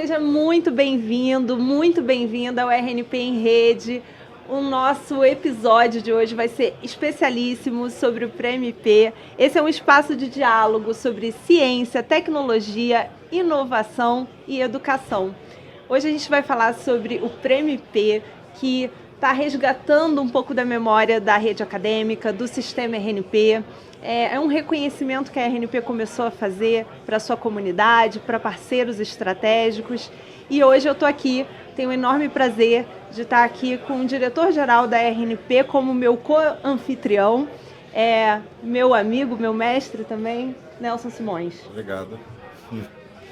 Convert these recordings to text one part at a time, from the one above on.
Seja muito bem-vindo, muito bem-vinda ao RNP em Rede. O nosso episódio de hoje vai ser especialíssimo sobre o Pré-MP. Esse é um espaço de diálogo sobre ciência, tecnologia, inovação e educação. Hoje a gente vai falar sobre o Pré-MP, que está resgatando um pouco da memória da rede acadêmica, do sistema RNP. É um reconhecimento que a RNP começou a fazer para a sua comunidade, para parceiros estratégicos. E hoje eu estou aqui, tenho um enorme prazer de estar aqui com o diretor-geral da RNP como meu co-anfitrião, meu amigo, meu mestre também, Nelson Simões. Obrigado.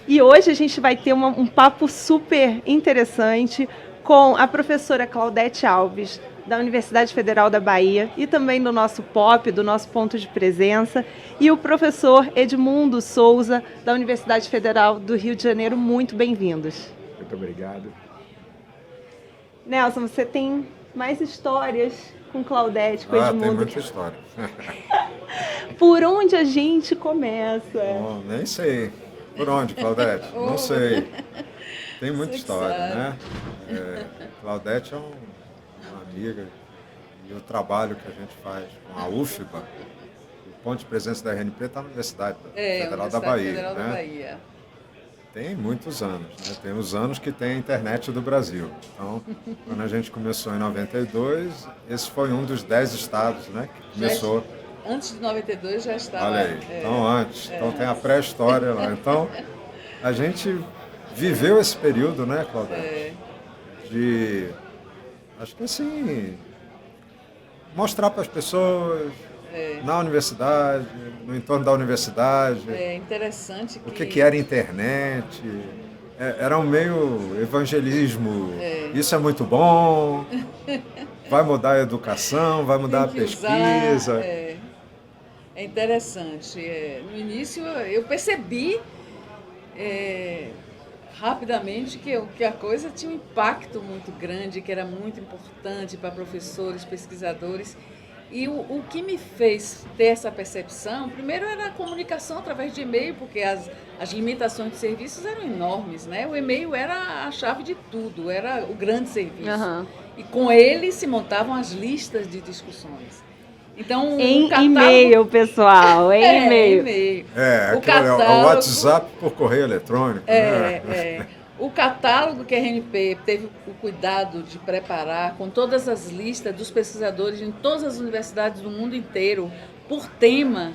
E hoje a gente vai ter um papo super interessante com a professora Claudete Alves, da Universidade Federal da Bahia, e também do nosso POP, do nosso ponto de presença, e o professor Edmundo Souza, da Universidade Federal do Rio de Janeiro. Muito bem-vindos. Muito obrigado. Nelson, você tem mais histórias com Claudete, com Edmundo? Tem muita história. Por onde a gente começa? Bom, nem sei. Por onde, Claudete? Não sei. Tem muita história, né? Claudete é uma amiga, e o trabalho que a gente faz com a UFBA, o ponto de presença da RNP está na Universidade Federal da Bahia. Federal né? da Bahia. Tem muitos anos, né? Tem os anos que tem a internet do Brasil. Então, quando a gente começou em 92, esse foi um dos 10 estados, né, que começou. Antes de 92 já estava. Olha aí, então antes. Então tem a pré-história lá. Então, a gente viveu esse período, né, Claudete? De, acho que assim, mostrar para as pessoas na universidade, no entorno da universidade. É interessante o que era internet. Era um meio evangelismo. Isso é muito bom, vai mudar a educação, vai mudar a pesquisa. É interessante. No início eu percebi rapidamente que a coisa tinha um impacto muito grande, que era muito importante para professores, pesquisadores. E o que me fez ter essa percepção, primeiro era a comunicação através de e-mail, porque as limitações de serviços eram enormes, né? O e-mail era a chave de tudo, era o grande serviço. Uhum. E com ele se montavam as listas de discussões. Então, em e-mail, pessoal, em e-mail. O WhatsApp por correio eletrônico. O catálogo que a RNP teve o cuidado de preparar, com todas as listas dos pesquisadores em todas as universidades do mundo inteiro, por tema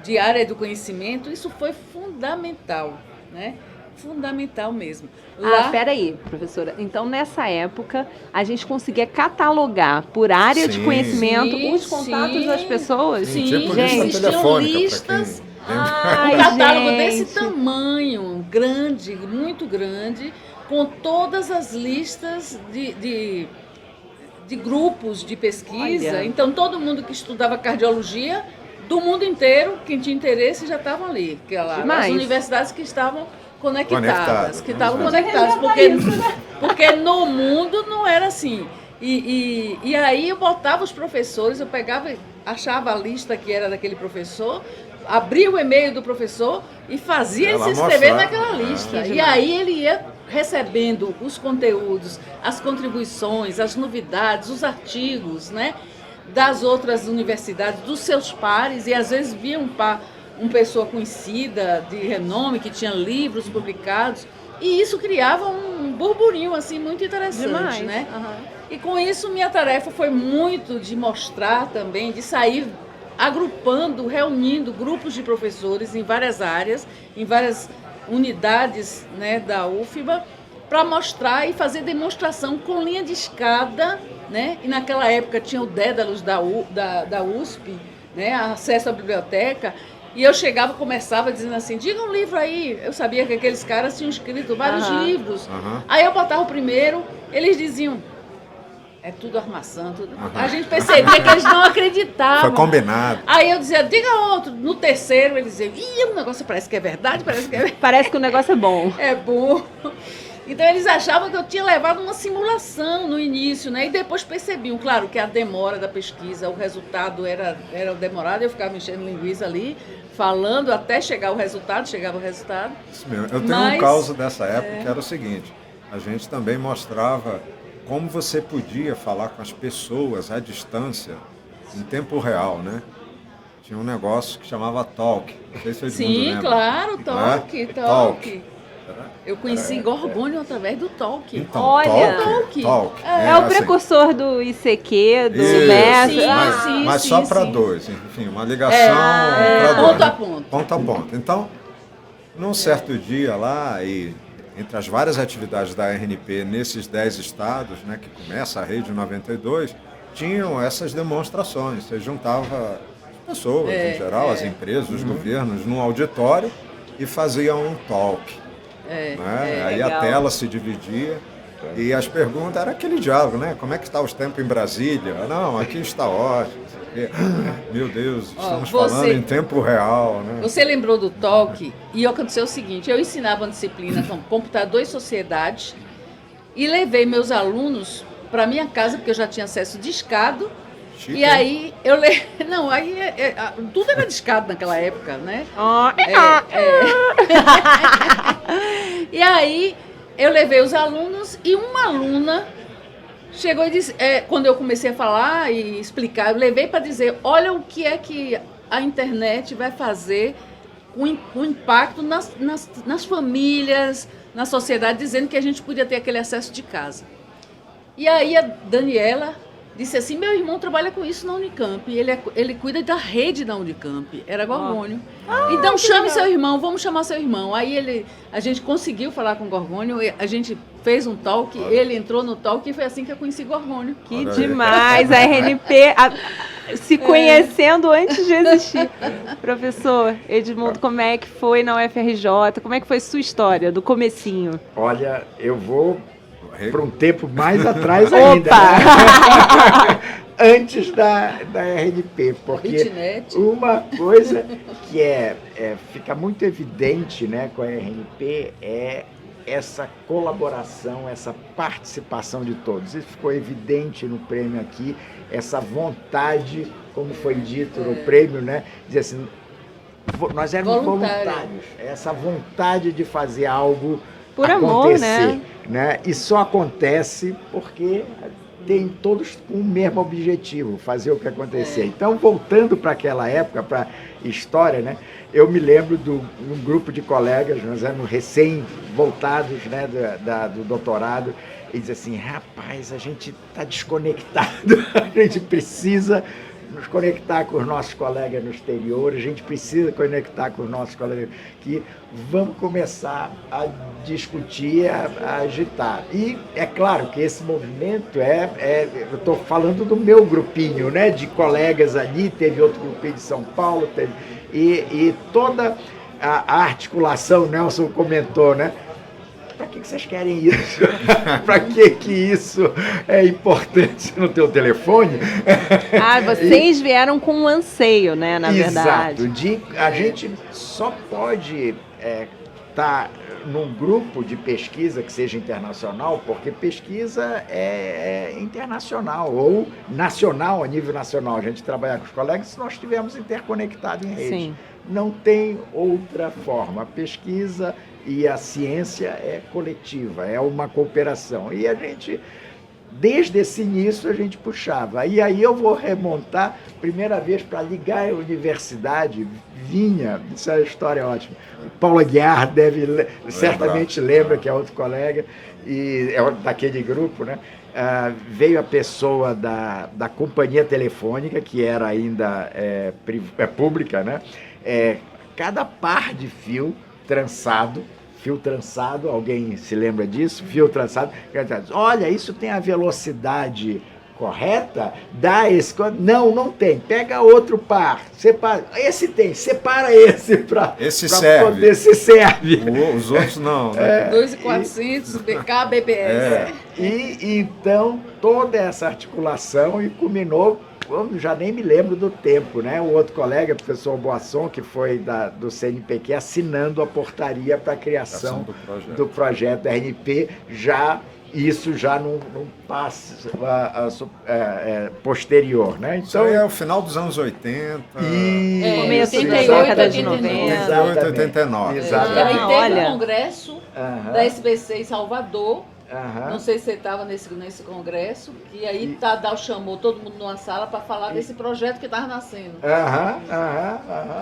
de área do conhecimento, isso foi fundamental, né? Fundamental mesmo. Peraí, professora. Então, nessa época, a gente conseguia catalogar por área de conhecimento os contatos das pessoas? Sim, tipo gente, existiam listas. Um catálogo desse tamanho, grande, muito grande, com todas as listas de grupos de pesquisa. Olha. Então, todo mundo que estudava cardiologia, do mundo inteiro, quem tinha interesse, já estavam ali. As universidades que estavam conectadas. Porque no mundo não era assim. E aí eu botava os professores, eu pegava, achava a lista que era daquele professor, abria o e-mail do professor e fazia ele se inscrever naquela lista. E aí ele ia recebendo os conteúdos, as contribuições, as novidades, os artigos, né, das outras universidades, dos seus pares, e às vezes via uma pessoa conhecida, de renome, que tinha livros publicados, e isso criava um burburinho assim, muito interessante. Demais. Né? Uhum. E com isso minha tarefa foi muito de mostrar também, de sair agrupando, reunindo grupos de professores em várias áreas, em várias unidades, né, da UFBA, para mostrar e fazer demonstração com linha de escada, né? E naquela época tinha o Dédalus da USP, né, acesso à biblioteca, e eu chegava, começava dizendo assim, diga um livro aí. Eu sabia que aqueles caras tinham escrito vários livros. Aí eu botava o primeiro, eles diziam, é tudo armação, tudo. A gente percebia que eles não acreditavam. Foi combinado. Aí eu dizia, diga outro. No terceiro, eles diziam, o negócio parece que é verdade, parece que é verdade. Parece que o negócio é bom. É bom. Então eles achavam que eu tinha levado uma simulação no início, né? E depois percebiam, claro, que a demora da pesquisa, o resultado era demorado, eu ficava enchendo linguiça ali, falando até chegar o resultado, chegava o resultado. Isso mesmo. Eu tenho um caso dessa época que era o seguinte, a gente também mostrava como você podia falar com as pessoas à distância, em tempo real, né? Tinha um negócio que chamava Talk. Não sei se todo mundo lembra. Sim, claro, Talk. Eu conheci Gorgônio através do Talk. Então, Olha, Talk. É o precursor do ICQ, do MES. Mas só para dois, enfim, uma ligação para dois. Ponto a ponto. Ponto a ponto. Então, num certo dia lá, e entre as várias atividades da RNP nesses 10 estados, né, que começa a rede 92, tinham essas demonstrações. Você juntava as pessoas, em geral, as empresas, os governos, num auditório e fazia um talk. Aí legal. a tela se dividia e as perguntas era aquele diálogo, né? Como é que está os tempos em Brasília? Não, aqui está ótimo. Meu Deus, estamos falando em tempo real, né? Você lembrou do Talk e aconteceu o seguinte, eu ensinava uma disciplina com computador e sociedade e levei meus alunos para minha casa, porque eu já tinha acesso discado. Chique, e aí não, aí tudo era discado naquela época, né? E aí eu levei os alunos e uma aluna chegou e disse, quando eu comecei a falar e explicar, eu levei para dizer, olha o que é que a internet vai fazer com impacto nas famílias, na sociedade, dizendo que a gente podia ter aquele acesso de casa. E aí a Daniela disse assim, meu irmão trabalha com isso na Unicamp, ele cuida da rede da Unicamp, era Gorgônio. Então chame seu irmão, vamos chamar seu irmão. Aí a gente conseguiu falar com o Gorgônio, a gente fez um talk, ele entrou no talk e foi assim que eu conheci Gorgônio. Que demais, a RNP se conhecendo antes de existir. Professor Edmundo, como é que foi na UFRJ? Como é que foi sua história, do comecinho? Olha, eu vou para um tempo mais atrás ainda, né? Antes da RNP, porque uma coisa que fica muito evidente, né, com a RNP é essa colaboração, essa participação de todos. Isso ficou evidente no prêmio aqui, essa vontade, como foi dito no prêmio, né, dizer assim, nós éramos voluntários, essa vontade de fazer algo por acontecer, amor, né? E só acontece porque tem todos o mesmo objetivo, fazer o que acontecer. Então, voltando para aquela época, para história, né? Eu me lembro de um grupo de colegas, nós éramos recém-voltados, né, do doutorado, e diz assim, rapaz, a gente está desconectado, a gente precisa nos conectar com os nossos colegas no exterior, a gente precisa conectar com os nossos colegas aqui, vamos começar a discutir, a agitar. E é claro que esse movimento eu estou falando do meu grupinho, né, de colegas ali, teve outro grupinho de São Paulo, e toda a articulação, Nelson comentou, né? Para que vocês querem isso? Para que isso é importante no teu telefone? Vocês vieram com um anseio, né, na verdade. Exato. A gente só pode estar num grupo de pesquisa que seja internacional, porque pesquisa é internacional ou nacional, a nível nacional. A gente trabalhar com os colegas se nós estivermos interconectados em rede. Sim. Não tem outra forma. A pesquisa e a ciência é coletiva, é uma cooperação. E a gente, desde esse início, a gente puxava. E aí eu vou remontar, primeira vez para ligar a universidade, vinha, isso é uma história ótima. O Paulo Aguiar certamente lembra, que é outro colega, e é daquele grupo, né? Veio a pessoa da companhia telefônica, que era ainda pública, né? Cada par de fio trançado, alguém se lembra disso? Fio trançado, olha, isso tem a velocidade correta? Dá esse... Não tem. Pega outro par, separa. Esse tem, separa esse para serve. Esse serve. Os outros não. Né? 2.400 kbps. E então toda essa articulação e culminou eu já nem me lembro do tempo, né? O outro colega, o professor Boasson, que foi do CNPq, assinando a portaria para a criação do projeto RNP, isso já num passo posterior, né? Então, isso aí é o final dos anos 80. Começo da década de 90. 88, 89. Exatamente. E aí teve Olha. um congresso da SBC em Salvador. Não sei se você estava nesse congresso, e aí Tadal chamou todo mundo numa sala para falar desse projeto que estava nascendo.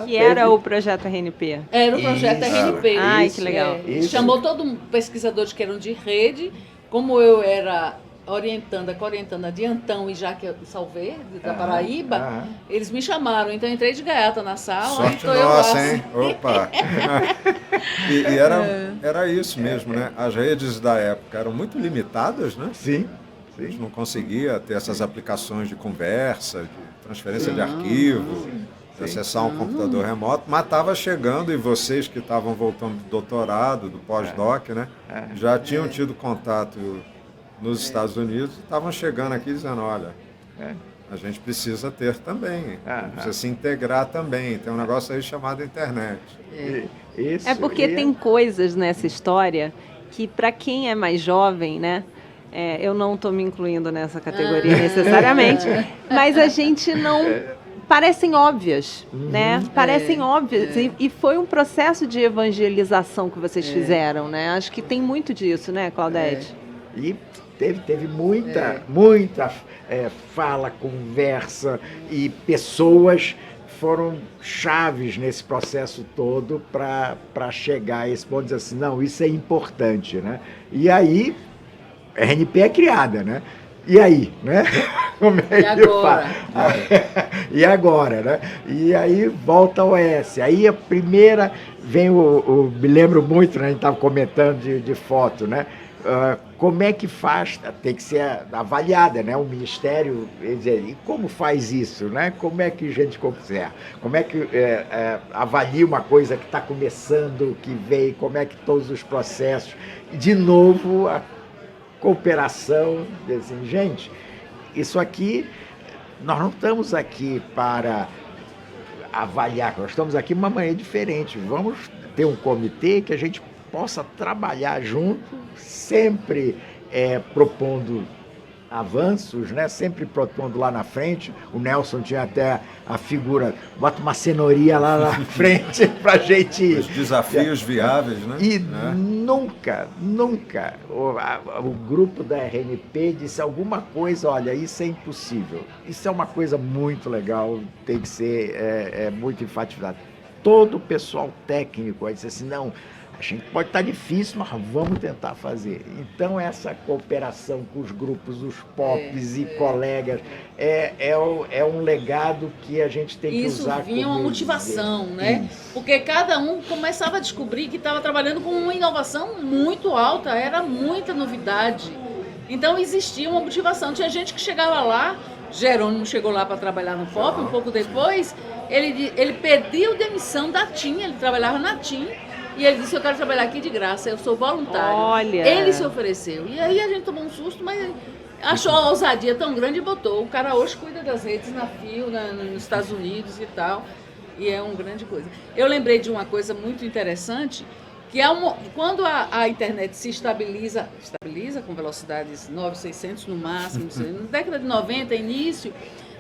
Que era o projeto RNP. Era o projeto RNP. Ai, que legal. Chamou todo mundo, pesquisadores que eram de rede, como eu era coorientanda de Antão e Jaque Salver, da Paraíba, eles me chamaram, então eu entrei de gaiata na sala. Sorte então nossa, hein? Opa! e era isso mesmo, né? As redes da época eram muito limitadas, né? Sim. A gente não conseguia ter essas aplicações de conversa, de transferência de arquivo, de acessar um computador remoto, mas estava chegando, e vocês que estavam voltando do doutorado, do pós-doc, né? Já tinham tido contato nos Estados Unidos, estavam chegando aqui dizendo, olha, a gente precisa ter também, precisa se integrar também, tem um negócio aí chamado internet. É porque tem coisas nessa história que, para quem é mais jovem, né? Eu não estou me incluindo nessa categoria necessariamente, mas a gente não... Parecem óbvias, né? Parecem óbvias. E foi um processo de evangelização que vocês fizeram, né? Acho que tem muito disso, né, Claudete? E teve muita fala, conversa, e pessoas foram chaves nesse processo todo para chegar a esse ponto de dizer assim, não, isso é importante, né? E aí, a RNP é criada, né? E aí, né? Como é que agora? E agora, né? E aí volta ao S. Aí a primeira vem me lembro muito, né? A gente estava comentando de foto, né? Como é que faz? Tem que ser avaliada, né? O Ministério, e como faz isso, né? Como é que a gente consegue? Como é que avalia uma coisa que está começando, que veio, como é que todos os processos? De novo, a cooperação, assim, gente, isso aqui, nós não estamos aqui para avaliar, nós estamos aqui de uma maneira diferente. Vamos ter um comitê que a gente possa trabalhar junto, sempre propondo avanços, né? Sempre propondo lá na frente. O Nelson tinha até a figura, bota uma cenourinha lá na frente para a gente... Os desafios viáveis, né? E nunca o grupo da RNP disse alguma coisa, olha, isso é impossível. Isso é uma coisa muito legal, tem que ser muito enfatizado. Todo o pessoal técnico aí disse assim, não, a gente pode estar difícil, mas vamos tentar fazer. Então, essa cooperação com os grupos, os POPs e colegas, é um legado que a gente tem que usar. Isso vinha uma motivação, né? Isso. Porque cada um começava a descobrir que estava trabalhando com uma inovação muito alta, era muita novidade. Então, existia uma motivação. Tinha gente que chegava lá, Jerônimo chegou lá para trabalhar no POP, um pouco depois, ele pediu demissão da TIM, ele trabalhava na TIM, e ele disse, eu quero trabalhar aqui de graça, eu sou voluntário. Olha. Ele se ofereceu. E aí a gente tomou um susto, mas achou a ousadia tão grande e botou. O cara hoje cuida das redes na FIO, nos Estados Unidos e tal. E é uma grande coisa. Eu lembrei de uma coisa muito interessante, que quando a internet se estabiliza com velocidades 9.600 no máximo, na década de 90, início,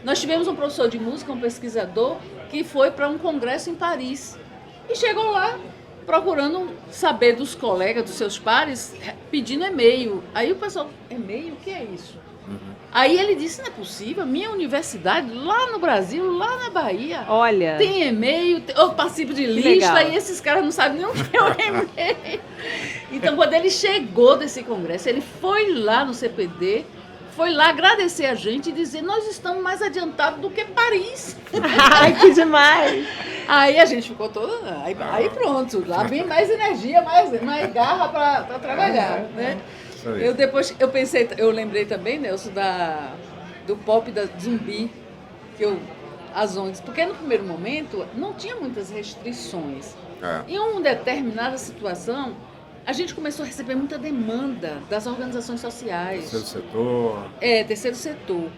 nós tivemos um professor de música, um pesquisador, que foi para um congresso em Paris. E chegou lá, procurando saber dos colegas, dos seus pares, pedindo e-mail. Aí o pessoal, e-mail? O que é isso? Aí ele disse, não é possível, minha universidade, lá no Brasil, lá na Bahia, olha, tem e-mail, eu participo de lista, legal. E esses caras não sabem nem o que é um e-mail. Então, quando ele chegou desse congresso, ele foi lá no CPD, foi lá agradecer a gente e dizer, nós estamos mais adiantados do que Paris. Ai, que demais! Aí a gente ficou toda... Aí pronto, lá vem mais energia, mais garra para trabalhar, né? Eu lembrei também, Nelson, do pop da Zumbi, as ONGs, porque no primeiro momento não tinha muitas restrições. Em uma determinada situação, a gente começou a receber muita demanda das organizações sociais. Terceiro setor. Terceiro setor.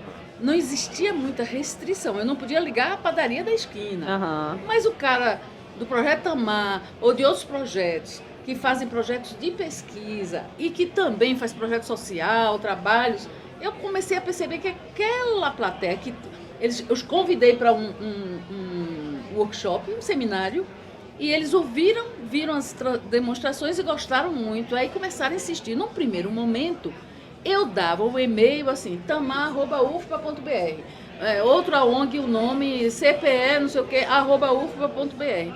não existia muita restrição. Eu não podia ligar a padaria da esquina. Aham. Mas o cara do Projeto Amar ou de outros projetos que fazem projetos de pesquisa e que também faz projeto social, trabalhos, eu comecei a perceber que aquela plateia que eu os convidei para um workshop, um seminário, e eles viram as demonstrações e gostaram muito. Aí começaram a insistir. Num primeiro momento, eu dava o e-mail assim, tamar@ufpa.br. Outra ONG, o nome CPE, não sei o que, @ufpa.br.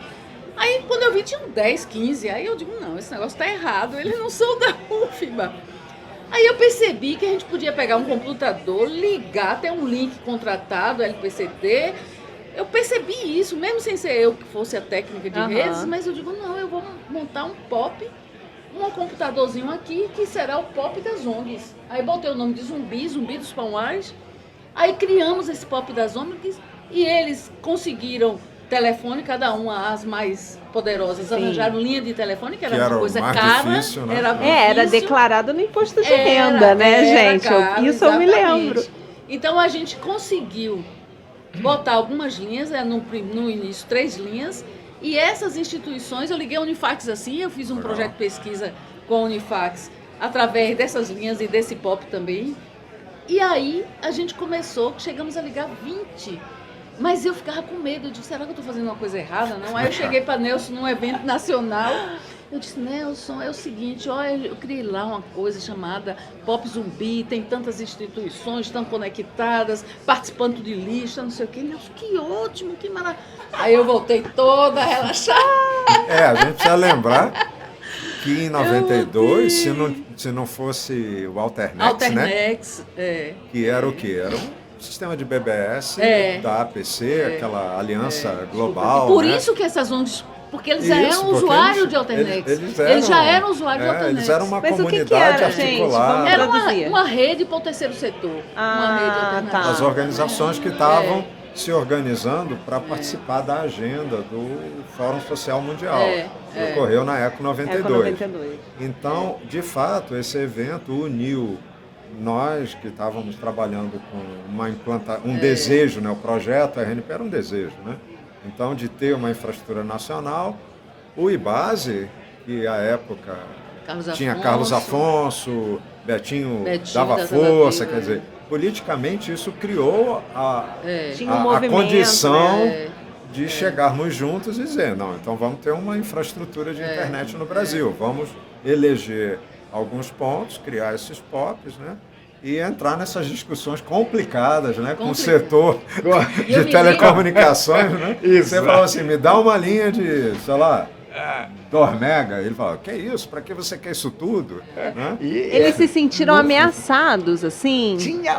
Aí, quando eu vi, tinham 10, 15. Aí eu digo, não, esse negócio está errado, eles não são da UFBA. Aí eu percebi que a gente podia pegar um computador, ligar, ter um link contratado, LPCT. Eu percebi isso, mesmo sem ser eu que fosse a técnica de redes, mas eu digo, não, eu vou montar um POP, um computadorzinho aqui, que será o POP das ONGs. Aí botei o nome de Zumbi dos Palmares. Aí criamos esse POP das ONGs e eles conseguiram telefone, cada uma, as mais poderosas, arranjaram linha de telefone, que era uma coisa mais cara. Difícil, né? Era declarado no imposto de renda, né, gente? Caro, isso eu me lembro. Então a gente conseguiu botar algumas linhas, no início 3 linhas, e essas instituições, eu liguei a Unifax assim, eu fiz um projeto de pesquisa com a Unifax, através dessas linhas e desse POP também, e aí a gente começou, chegamos a ligar 20, mas eu ficava com medo, eu disse, será que eu estou fazendo uma coisa errada? Não? Aí eu cheguei para Nelson num evento nacional, eu disse, Nelson, é o seguinte, olha, eu criei lá uma coisa chamada Pop Zumbi, tem tantas instituições, estão conectadas, participando de lista, não sei o quê. Nelson, que ótimo, que maravilha. Aí eu voltei toda relaxada. A gente precisa lembrar que em 92, se não fosse o Alternex, né? Que era o quê? Era um sistema de BBS da APC, aquela aliança global. Por né? isso que essas ONGs... Porque eles já eram usuários de Alternex. Eles já eram usuários de Alternex. Eles eram uma Mas comunidade era, articulada. Gente? Era uma rede para o terceiro setor. Uma rede alternativa. As organizações que estavam se organizando para participar da agenda do Fórum Social Mundial, que ocorreu na ECO 92. Então, de fato, esse evento uniu nós que estávamos trabalhando com um desejo, né? O projeto RNP era um desejo, né? Então, de ter uma infraestrutura nacional, o IBASE, que à época tinha Carlos Afonso, Betinho dava força, quer dizer, politicamente isso criou a condição de chegarmos juntos e dizer, não, então vamos ter uma infraestrutura de internet no Brasil, vamos eleger alguns pontos, criar esses POPs, né? E entrar nessas discussões complicadas, né? Com o setor de telecomunicações, né? Você falou assim, me dá uma linha de, sei lá, 2 mega. Ele falou, que isso? Para que você quer isso tudo? Né? Eles se sentiram ameaçados, assim?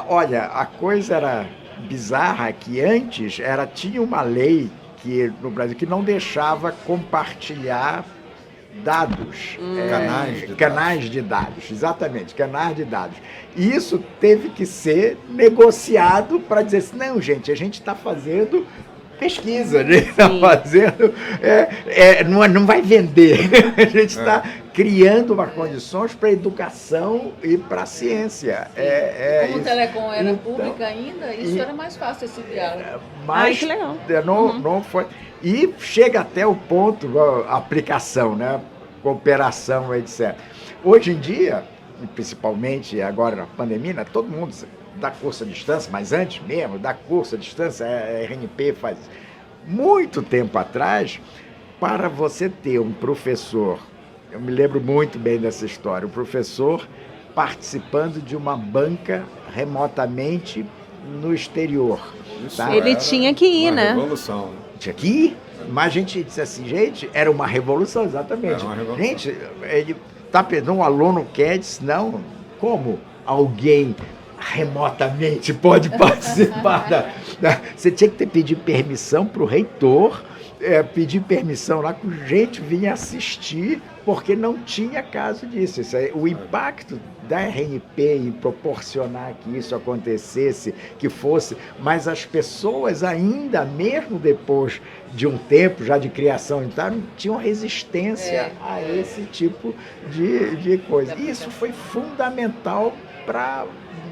Olha, a coisa era bizarra que antes tinha uma lei no Brasil que não deixava compartilhar dados, canais de dados, exatamente, canais de dados. E isso teve que ser negociado para dizer assim, não, gente, a gente está fazendo pesquisa, a gente está fazendo, não vai vender, a gente está criando uma condições para a educação e para a ciência. Como o Telecom era pública ainda, isso era mais fácil esse diálogo. Mas que legal. Não foi. E chega até o ponto, a aplicação, né? Cooperação, etc. Hoje em dia, principalmente agora na pandemia, né, todo mundo dá curso à distância, mas antes mesmo, dá curso à distância, a RNP faz muito tempo atrás, para você ter um professor, eu me lembro muito bem dessa história, o professor participando de uma banca remotamente no exterior. Tá? Ele tinha que ir, né? Revolução. Tinha que ir. Mas a gente disse assim, gente, era uma revolução, exatamente. Era uma revolução. Gente, ele tá perdendo, um aluno quer, disse, não, como alguém remotamente pode participar Você tinha que pedir permissão para o reitor, pedir permissão lá que gente vinha assistir, porque não tinha caso disso. O impacto da RNP em proporcionar que isso acontecesse, que fosse, mas as pessoas ainda, mesmo depois de um tempo já de criação, então, tinham resistência a esse tipo de coisa. E isso foi fundamental para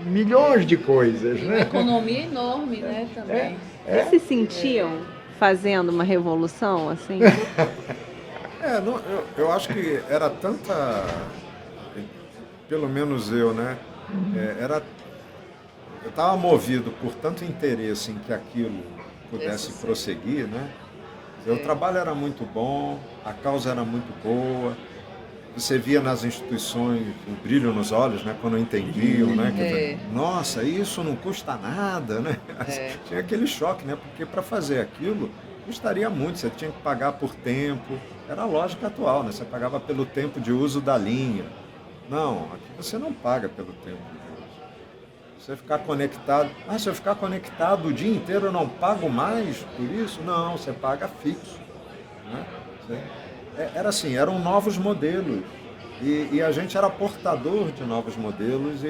milhões de coisas, E uma né? economia enorme, né, também. Vocês se sentiam fazendo uma revolução, assim? Eu acho que era tanta, pelo menos eu, né? Eu estava movido por tanto interesse em que aquilo pudesse prosseguir, né? O trabalho era muito bom, a causa era muito boa. Você via nas instituições o brilho nos olhos, né, quando entendiam, né? Nossa, isso não custa nada, né? Tinha aquele choque, né? Porque para fazer aquilo custaria muito, você tinha que pagar por tempo. Era a lógica atual, né? Você pagava pelo tempo de uso da linha. Não, aqui você não paga pelo tempo de uso. Você ficar conectado. Se eu ficar conectado o dia inteiro eu não pago mais por isso? Não, você paga fixo, né? Era assim, eram novos modelos e a gente era portador de novos modelos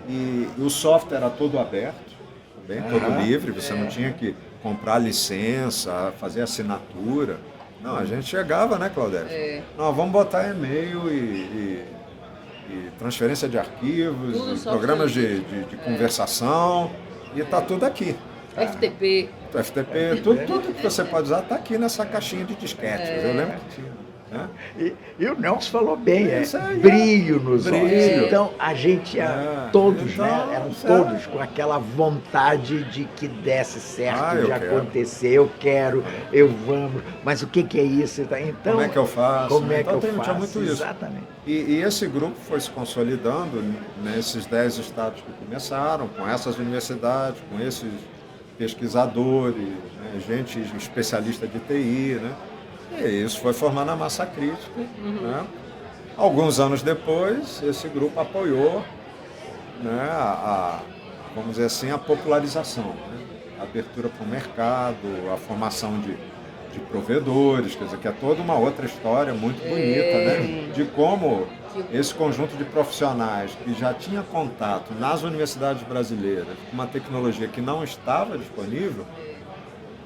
e o software era todo aberto, também, todo livre, você não tinha que comprar licença, fazer assinatura. Não, a gente chegava, né, Claudete? Não, vamos botar e-mail e transferência de arquivos, e programas de conversação e está tudo aqui. FTP, tudo que você pode usar está aqui nessa caixinha de disquete. Eu lembro que tinha. Né? E o Nelson falou bem, aí, brilho nos olhos. Brilho. Então a gente todos, né? Eram todos com aquela vontade de que desse certo, de acontecer, eu quero, eu vamos, mas o que é isso? Então, como é que eu faço? Como é que eu faço? Tinha muito isso. Exatamente. E esse grupo foi se consolidando nesses 10 estados que começaram, com essas universidades, com esses pesquisadores, né? Gente especialista de TI, né? E isso foi formando a massa crítica. Né? Alguns anos depois, esse grupo apoiou, né, vamos dizer assim, a popularização, né? A abertura para o mercado, a formação de provedores, quer dizer, que é toda uma outra história muito bonita, né? De como esse conjunto de profissionais que já tinha contato nas universidades brasileiras com uma tecnologia que não estava disponível,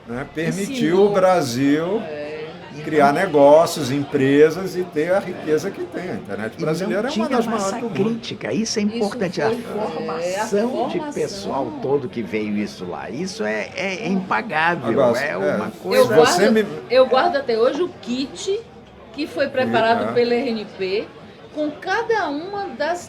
né, permitiu o Brasil criar negócios, empresas e ter a riqueza que tem. A internet brasileira é uma das maiores do mundo. Crítica, isso é importante. A formação de pessoal todo que veio isso lá, isso é impagável. Agora, é uma coisa... Eu guardo até hoje o kit que foi preparado pela RNP com cada uma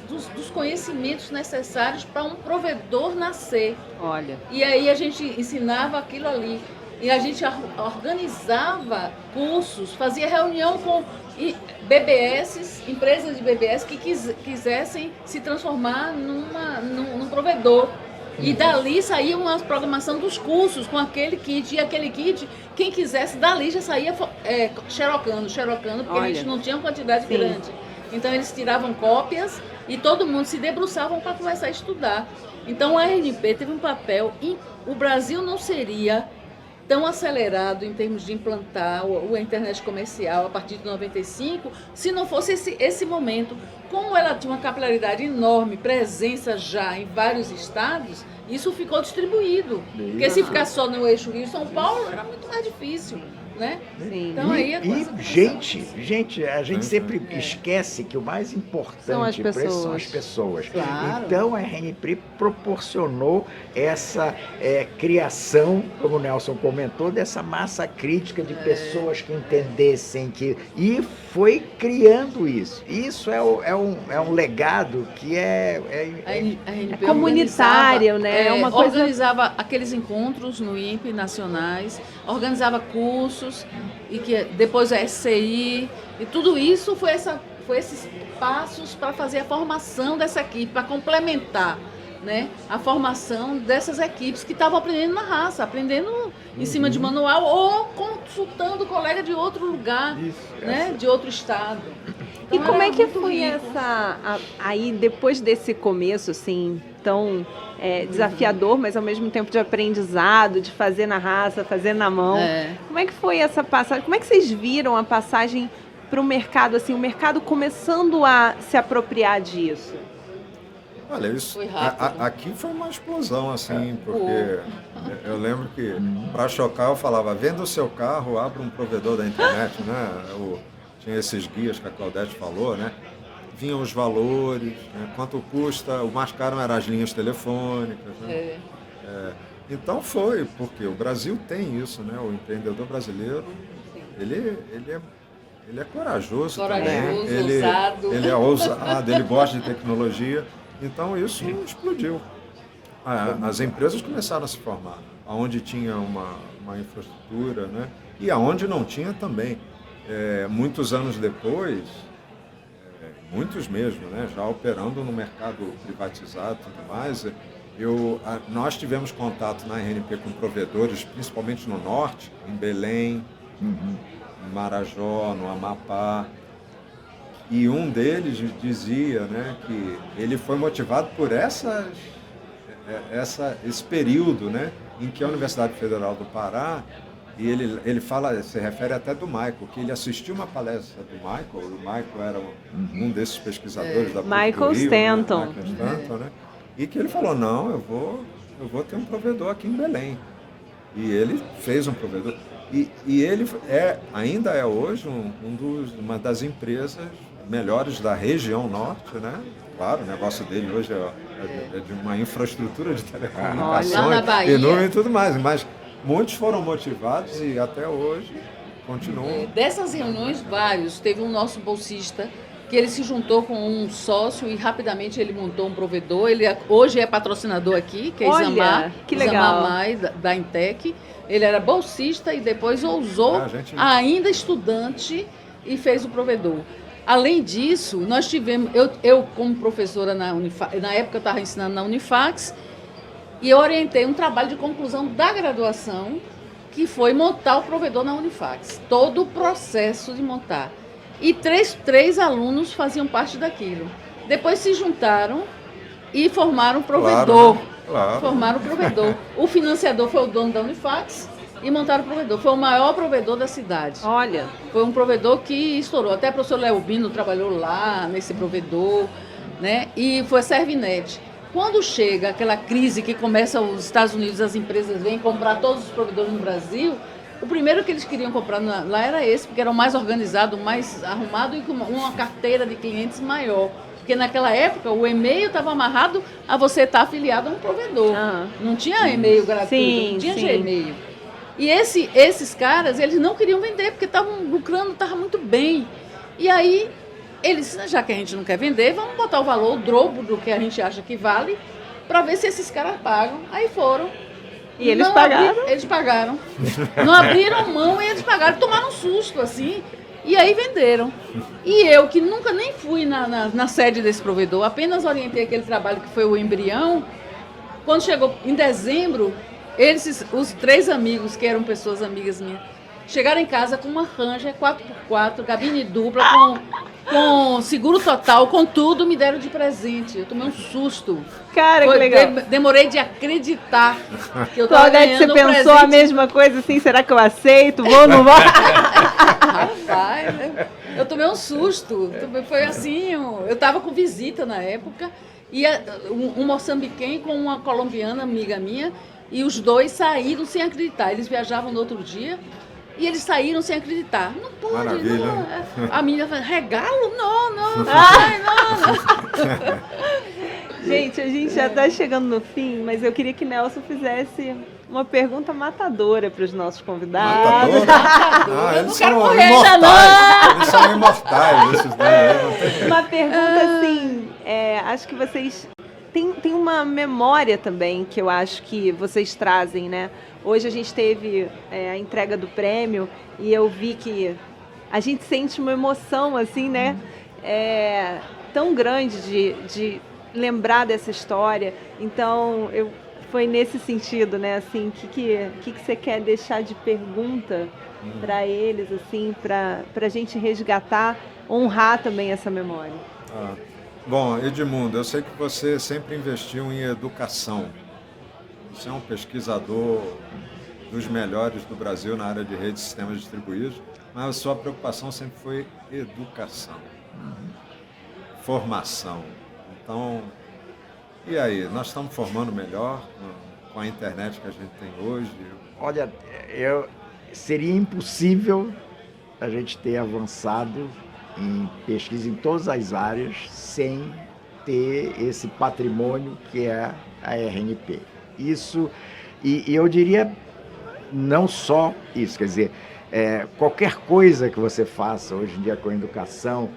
dos conhecimentos necessários para um provedor nascer. Olha. E aí a gente ensinava aquilo ali. E a gente organizava cursos, fazia reunião com BBS, empresas de BBS que quisessem se transformar num provedor. E dali saía uma programação dos cursos com aquele kit. E aquele kit, quem quisesse, dali já saía xerocando, porque a gente não tinha uma quantidade grande. Então eles tiravam cópias e todo mundo se debruçavam para começar a estudar. Então a RNP teve um papel, o Brasil não seria tão acelerado em termos de implantar a internet comercial a partir de 95, se não fosse esse momento. Como ela tinha uma capilaridade enorme, presença já em vários estados, isso ficou distribuído. Porque se ficar só no eixo Rio-São Paulo, era muito mais difícil. Né? Sim. Então, aí gente, a gente sempre esquece que o mais importante são as pessoas. Claro. Então a RNP proporcionou essa criação, como o Nelson comentou, dessa massa crítica de pessoas que entendessem e foi criando isso. Isso é um legado que a RNP comunitário, né? É uma coisa... Organizava aqueles encontros no INPE nacionais, organizava cursos, e que depois a SCI, e tudo isso foi esses passos para fazer a formação dessa equipe, para complementar, né, a formação dessas equipes que estavam aprendendo na raça, aprendendo em cima de manual ou consultando colega de outro lugar, né, de outro estado. Então, e como é que foi aí depois desse começo assim tão desafiador, mas ao mesmo tempo de aprendizado, de fazer na raça, fazer na mão? Como é que foi essa passagem? Como é que vocês viram a passagem para o mercado, assim, o mercado começando a se apropriar disso? Olha, isso aqui foi uma explosão, assim, porque eu lembro que para chocar eu falava, venda o seu carro, abra um provedor da internet, né? Tinha esses guias que a Claudete falou, né? vinham os valores, né? Quanto custa, o mais caro eram as linhas telefônicas. Né? Então foi, porque o Brasil tem isso, né? O empreendedor brasileiro, ele é corajoso também. Ele é ousado, ele gosta de tecnologia. Então isso explodiu. As empresas começaram a se formar, aonde tinha uma infraestrutura, né? E aonde não tinha também. Muitos anos depois, muitos mesmo, né? Já operando no mercado privatizado e tudo mais, nós tivemos contato na RNP com provedores, principalmente no norte, em Belém, em Marajó, no Amapá. E um deles dizia, né, que ele foi motivado por esse período, né, em que a Universidade Federal do Pará, e ele se refere até do Michael, que ele assistiu uma palestra do Michael, o Michael era um desses pesquisadores da PUC Michael do Rio, Stanton. Né, Michael Stanton, né, e que ele falou, não, eu vou ter um provedor aqui em Belém. E ele fez um provedor. E ele ainda é hoje uma das empresas melhores da região norte, né? Claro, o negócio dele hoje é de uma infraestrutura de telecomunicações, Lá na Bahia. enorme e tudo mais, mas muitos foram motivados e até hoje continuam. Dessas reuniões, vários. Teve um nosso bolsista que ele se juntou com um sócio e rapidamente ele montou um provedor. Ele hoje é patrocinador aqui, que é Isamar, que legal. Isamar Mai, da Intec. Ele era bolsista e depois ousou, ainda estudante, e fez o provedor. Além disso, nós tivemos, eu como professora na Unifax, na época eu estava ensinando na Unifax, e eu orientei um trabalho de conclusão da graduação, que foi montar o provedor na Unifax. Todo o processo de montar. E três alunos faziam parte daquilo. Depois se juntaram e formaram o provedor. Claro. Formaram o provedor. O financiador foi o dono da Unifax e montaram o provedor. Foi o maior provedor da cidade. Olha. Foi um provedor que estourou. Até o professor Léo Bino trabalhou lá nesse provedor, né? E foi a Servinet. Quando chega aquela crise que começa os Estados Unidos, as empresas vêm comprar todos os provedores no Brasil, o primeiro que eles queriam comprar lá era esse, porque era o mais organizado, o mais arrumado e com uma carteira de clientes maior. Porque naquela época o e-mail estava amarrado a você estar afiliado a um provedor. Não tinha e-mail gratuito, não tinha Gmail. E esses caras, eles não queriam vender, porque estavam lucrando, estava muito bem. E aí, eles, já que a gente não quer vender, vamos botar o valor, o dobro do que a gente acha que vale, para ver se esses caras pagam. Aí foram. E eles pagaram? Eles pagaram. Não abriram mão e eles pagaram, tomaram um susto, assim, e aí venderam. E eu, que nunca nem fui na sede desse provedor, apenas orientei aquele trabalho que foi o embrião, quando chegou em dezembro, os 3 amigos, que eram pessoas amigas minhas, chegaram em casa com uma Ranger 4x4, cabine dupla, com seguro total, com tudo, me deram de presente. Eu tomei um susto. Cara, que legal. Demorei de acreditar que eu estava Claudete, ganhando você pensou a mesma coisa assim? Será que eu aceito? Vou ou não vou? Rapaz, eu tomei um susto. Foi assim, eu estava com visita na época, e um moçambiquenho com uma colombiana amiga minha, e os dois saíram sem acreditar. Eles viajavam no outro dia e eles saíram sem acreditar. Não pode, Maravilha. não. A menina falou, regalo? Não. Ai, não. Gente, a gente já está chegando no fim, mas eu queria que Nelson fizesse uma pergunta matadora para os nossos convidados. Matadora? Eu Eles não quero são morrer ainda, imortais. Eles são imortais, esses daí. Uma pergunta assim, acho que vocês... Tem uma memória também que eu acho que vocês trazem, né? Hoje a gente teve a entrega do prêmio e eu vi que a gente sente uma emoção, assim, né? Tão grande de lembrar dessa história. Então, foi nesse sentido, né? Assim, o que você quer deixar de pergunta para eles, assim, para a gente resgatar, honrar também essa memória? Bom, Edmundo, eu sei que você sempre investiu em educação. Você é um pesquisador dos melhores do Brasil na área de redes e sistemas distribuídos, mas a sua preocupação sempre foi educação, formação. Então, e aí, nós estamos formando melhor com a internet que a gente tem hoje? Olha, seria impossível a gente ter avançado em pesquisa em todas as áreas sem ter esse patrimônio que é a RNP. Isso, e eu diria não só isso, quer dizer, qualquer coisa que você faça hoje em dia com a educação,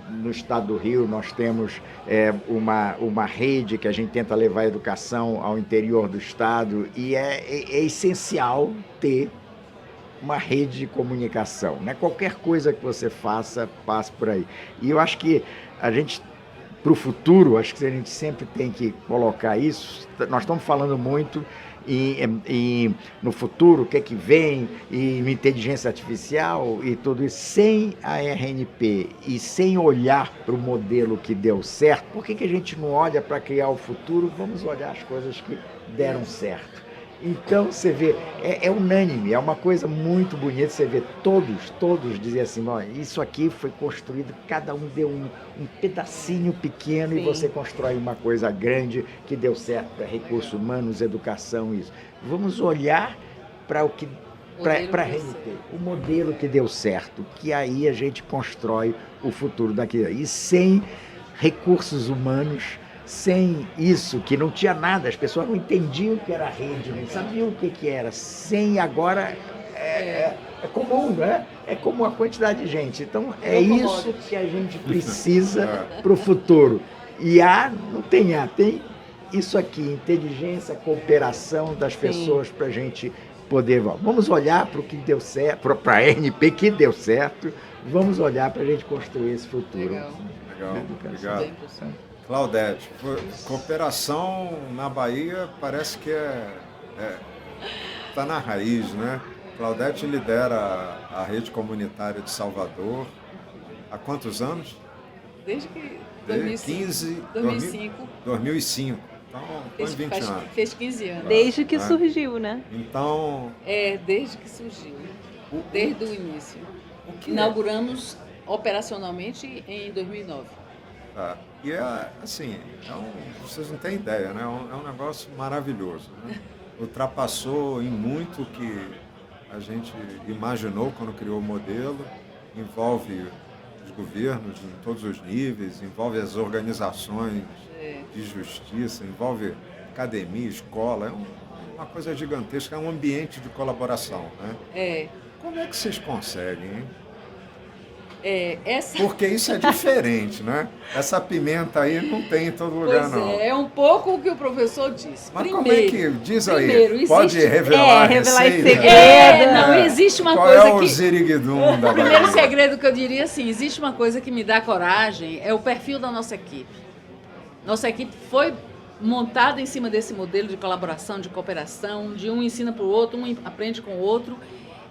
no estado do Rio nós temos uma rede que a gente tenta levar a educação ao interior do estado e é essencial ter uma rede de comunicação, né? Qualquer coisa que você faça, passe por aí. E eu acho que a gente, para o futuro, acho que a gente sempre tem que colocar isso. Nós estamos falando muito no futuro, o que é que vem, e inteligência artificial e tudo isso, sem a RNP e sem olhar para o modelo que deu certo. Por que a gente não olha para criar o futuro? Vamos olhar as coisas que deram certo. Então, você vê, é unânime, é uma coisa muito bonita, você vê todos dizem assim, isso aqui foi construído, cada um deu um pedacinho pequeno. Sim. E você constrói uma coisa grande que deu certo para recursos humanos, educação, isso. Vamos olhar para o que para a RNP, o modelo que deu certo, que aí a gente constrói o futuro daqui. E sem recursos humanos, sem isso, que não tinha nada, as pessoas não entendiam o que era rede, não sabiam o que era. Sem agora é comum, né? É comum a quantidade de gente. Então é isso que a gente precisa para o futuro. E não tem tem isso aqui, inteligência, cooperação das pessoas para a gente poder. Vamos olhar para o que deu certo, para a RNP que deu certo, vamos olhar para a gente construir esse futuro. Legal. Obrigado. Claudete, cooperação na Bahia parece que está na raiz, né? Claudete lidera a rede comunitária de Salvador há quantos anos? Desde que 2005. Então, quase 20 anos. Fez 15 anos. Desde que surgiu, né? Então... desde que surgiu. Desde o início. Inauguramos operacionalmente em 2009. Tá. E assim, vocês não têm ideia, né? É um negócio maravilhoso, né? Ultrapassou em muito o que a gente imaginou quando criou o modelo, envolve os governos em todos os níveis, envolve as organizações de justiça, envolve academia, escola, uma coisa gigantesca, é um ambiente de colaboração, né? Como é que vocês conseguem, hein? Porque isso é diferente, né? Essa pimenta aí não tem em todo lugar, não. É um pouco o que o professor disse. Mas como é que... Diz aí, pode existe, revelar revelar esse segredo. Não, existe uma Qual coisa que... Qual é o ziriguidum da O primeiro Bahia? segredo que eu diria, assim, existe uma coisa que me dá coragem, é o perfil da nossa equipe. Nossa equipe foi montada em cima desse modelo de colaboração, de cooperação, de um ensina para o outro, um aprende com o outro,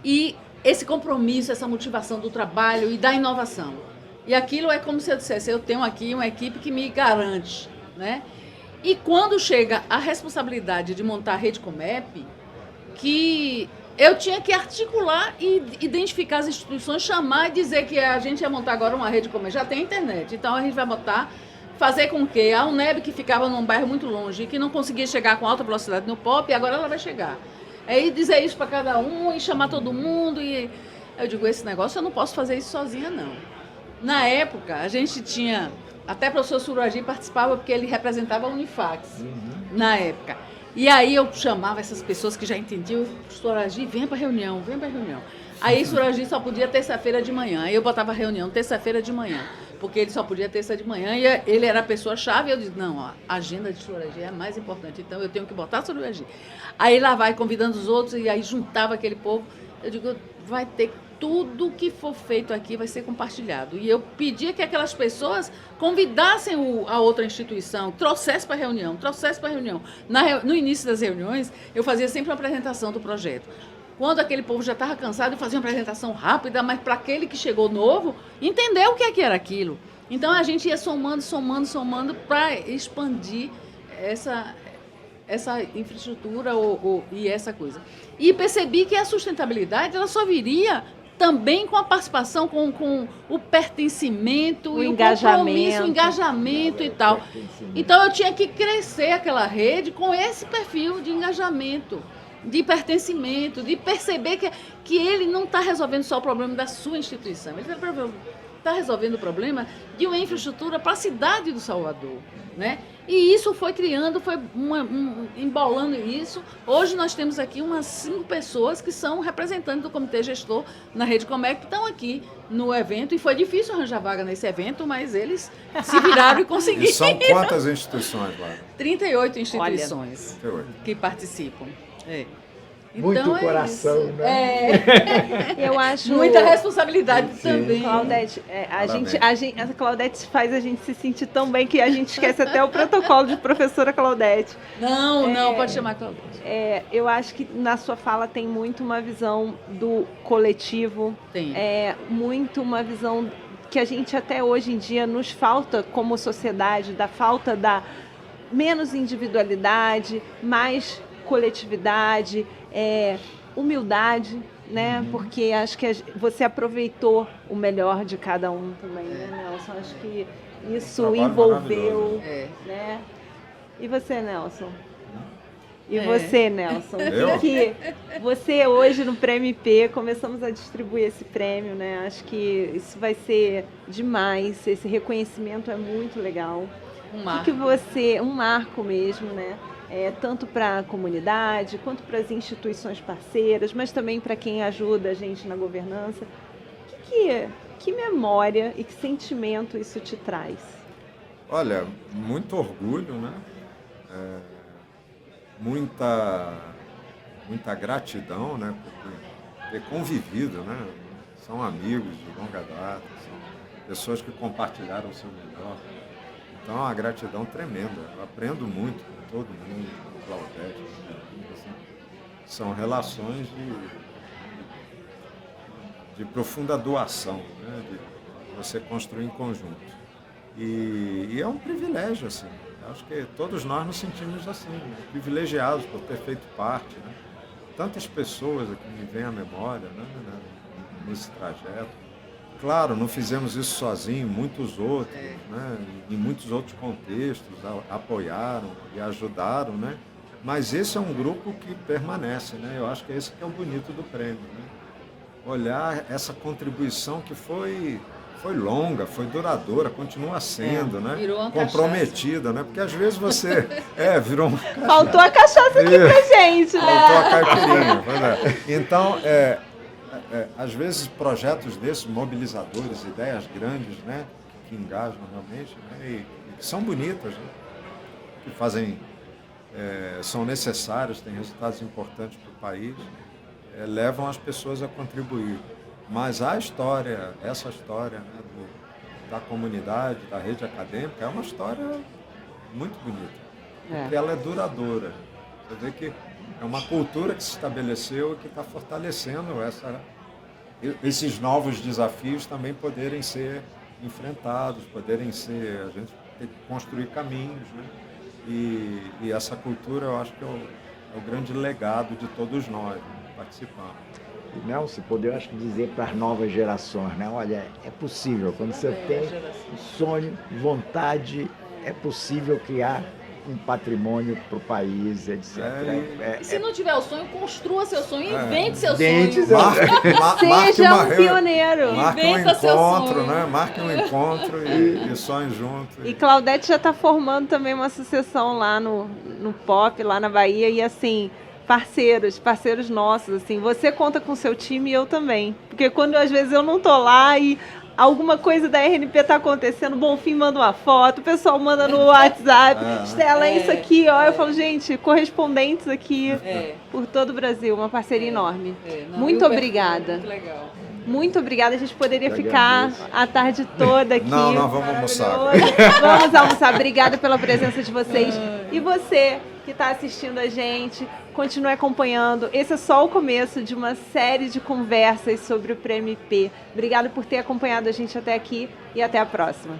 e esse compromisso, essa motivação do trabalho e da inovação. E aquilo é como se eu dissesse, eu tenho aqui uma equipe que me garante, né? E quando chega a responsabilidade de montar a Rede Comep, que eu tinha que articular e identificar as instituições, chamar e dizer que a gente ia montar agora uma Rede Comep. Já tem internet, então a gente vai botar, fazer com que a UNEB, que ficava num bairro muito longe e que não conseguia chegar com alta velocidade no POP, agora ela vai chegar. Aí dizer isso para cada um e chamar todo mundo. E eu digo, esse negócio eu não posso fazer isso sozinha, não. Na época, a gente tinha... Até o professor Suragi participava porque ele representava a Unifax, na época. E aí eu chamava essas pessoas que já entendiam, Suragi, vem para reunião, vem para reunião. Aí Suragi só podia terça-feira de manhã. Aí eu botava reunião terça-feira de manhã, porque ele só podia terça de manhã e ele era a pessoa-chave. Eu disse, não, a agenda de Suragi é a mais importante, então eu tenho que botar Suragi. Aí lá vai convidando os outros e aí juntava aquele povo. Eu digo, vai ter tudo que for feito aqui vai ser compartilhado. E eu pedia que aquelas pessoas convidassem a outra instituição, trouxessem para a reunião. No início das reuniões, eu fazia sempre uma apresentação do projeto. Quando aquele povo já estava cansado, eu fazia uma apresentação rápida, mas para aquele que chegou novo, entender o que era aquilo. Então a gente ia somando para expandir essa infraestrutura e essa coisa. E percebi que a sustentabilidade ela só viria também com a participação, com o pertencimento, o engajamento, o engajamento e tal. Então eu tinha que crescer aquela rede com esse perfil de engajamento, de pertencimento, de perceber que ele não está resolvendo só o problema da sua instituição, ele está está resolvendo o problema de uma infraestrutura para a cidade do Salvador, né? E isso foi criando, foi embolando isso. Hoje nós temos aqui umas 5 pessoas que são representantes do comitê gestor na Rede Comec, que estão aqui no evento, e foi difícil arranjar vaga nesse evento, mas eles se viraram e conseguiram. E são quantas instituições lá? 38 instituições 38. que participam. É. Muito Então, coração, isso. né? Eu acho... Muita responsabilidade também. Claudete, Parabéns. a Claudete faz a gente se sentir tão bem que a gente esquece até o protocolo de professora Claudete. Não, pode chamar Claudete. Eu acho que na sua fala tem muito uma visão do coletivo, Tem. muito uma visão que a gente até hoje em dia nos falta como sociedade, da falta da menos individualidade, mais coletividade, humildade, né? Porque acho que você aproveitou o melhor de cada um também, né, Nelson? Acho que isso Trabalho envolveu, maravilhoso. né? E você, Nelson? E É. você, Nelson? Eu? Que você hoje no Prêmio IP, começamos a distribuir esse prêmio, né? Acho que isso vai ser demais, esse reconhecimento é muito legal. Um O marco. que você, um marco mesmo, né? Tanto para a comunidade, quanto para as instituições parceiras, mas também para quem ajuda a gente na governança. Que memória e que sentimento isso te traz? Olha, muito orgulho, né? Muita gratidão, né? Por ter convivido, né? São amigos de longa data, são pessoas que compartilharam o seu melhor. Então, a gratidão tremenda. Eu aprendo muito com todo mundo, com o Claudete. Assim, são relações de profunda doação, né? De você construir em conjunto. E é um privilégio, assim. Eu acho que todos nós nos sentimos assim, né? Privilegiados por ter feito parte, né? Tantas pessoas aqui me vêm à memória, né? Nesse trajeto. Claro, não fizemos isso sozinhos, muitos outros, né? Em muitos outros contextos apoiaram e ajudaram, né? Mas esse é um grupo que permanece, né? Eu acho que esse que é o bonito do prêmio, né? Olhar essa contribuição que foi longa, foi duradoura, continua sendo, né? Virou uma comprometida, né? Porque às vezes você virou uma Faltou a cachaça aqui pra gente, né? faltou a caipirinha, pois é. Então, às vezes projetos desses, mobilizadores, ideias grandes, né, que engajam realmente, né, e que são bonitas, né, que fazem, são necessários, têm resultados importantes para o país, levam as pessoas a contribuir. Mas essa história, né, da comunidade, da rede acadêmica, é uma história muito bonita, porque ela é duradoura. Você vê que é uma cultura que se estabeleceu e que está fortalecendo esses novos desafios também poderem ser enfrentados, a gente tem que construir caminhos, né? E essa cultura eu acho que é o grande legado de todos nós, né, participando. E Nelson, poder, acho que dizer para as novas gerações, né? Olha, é possível, quando você tem sonho, vontade, é possível criar um patrimônio para o país, etc. E se não tiver o sonho, construa seu sonho, invente seu Invente sonho. seu- Seja um pioneiro. Marque um Inventa seu encontro, sonho. né? Marque um encontro e sonhe junto. E Claudete já está formando também uma associação lá no POP, lá na Bahia, e assim, parceiros nossos, assim, você conta com o seu time e eu também. Porque quando às vezes eu não tô lá e alguma coisa da RNP tá acontecendo, Bonfim manda uma foto, o pessoal manda no WhatsApp, Estela, é isso aqui, ó. Eu falo, gente, correspondentes aqui por todo o Brasil, uma parceria enorme. Muito obrigada. Muito legal. Muito obrigada, a gente poderia Eu ficar agradeço. a tarde toda aqui. Não, vamos almoçar. Vamos almoçar. Obrigada pela presença de vocês. E você que está assistindo a gente, continue acompanhando. Esse é só o começo de uma série de conversas sobre o Prêmio IP. Obrigada por ter acompanhado a gente até aqui e até a próxima.